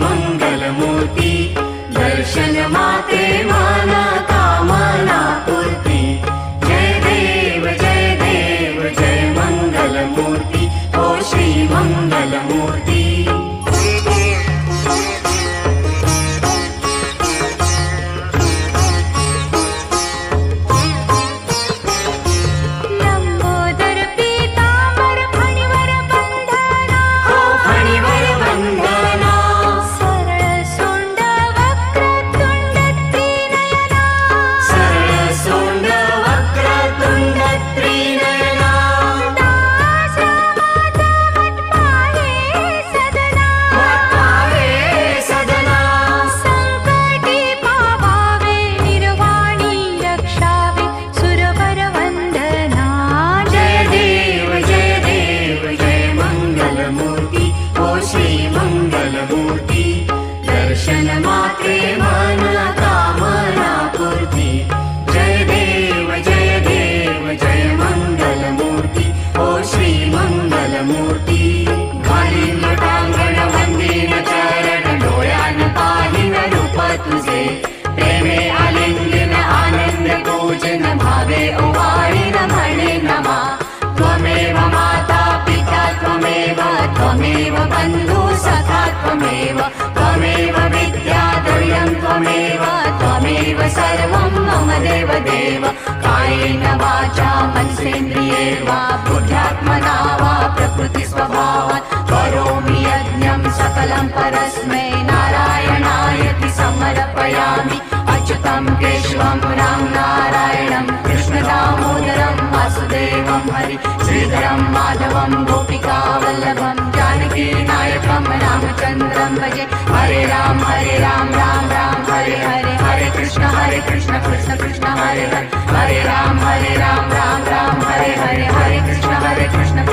मंगलमूर्ती। दर्शन माते मन कामना पूर्ति। जय देव जय मंगलमूर्ति ओ श्री मंगलमूर्ति। दर्शन माते मन कामना पूर्ति। जय देव जय मंगलमूर्ति ओ श्री मंगलमूर्ति। घालीन लोटांगण वंदीन चरण डोळ्यान पाहिन रूप तुझे। प्रेमे आलिंगन आनंद पूजन भावे ओवाळीन म्हणे नमा। त्वमेव माता पिता त्वमेव बंधु सखा त्वमेव। त्वमेव विद्या द्रव्यं त्वमेव सर्वं मम देव। कायेन वाचा मनसेन्द्रिये वा बुद्ध्यात्मना वा प्रकृति स्वभावात् करोमि यज्ञं सकलं परस्मै नारायणायति समर्पयामि। अच्युतं केशवं राम नारायणं कृष्ण दामोदरं वासुदेवं हरि श्रीधरं माधवं गोपिका वल्लभं जानकी नायकं रामचन्द्रं भजे। हरे राम राम राम हरे हरे। हरे कृष्ण कृष्ण कृष्ण हरे हरे। हरे राम राम राम राम हरे हरे। हरे कृष्ण कृष्ण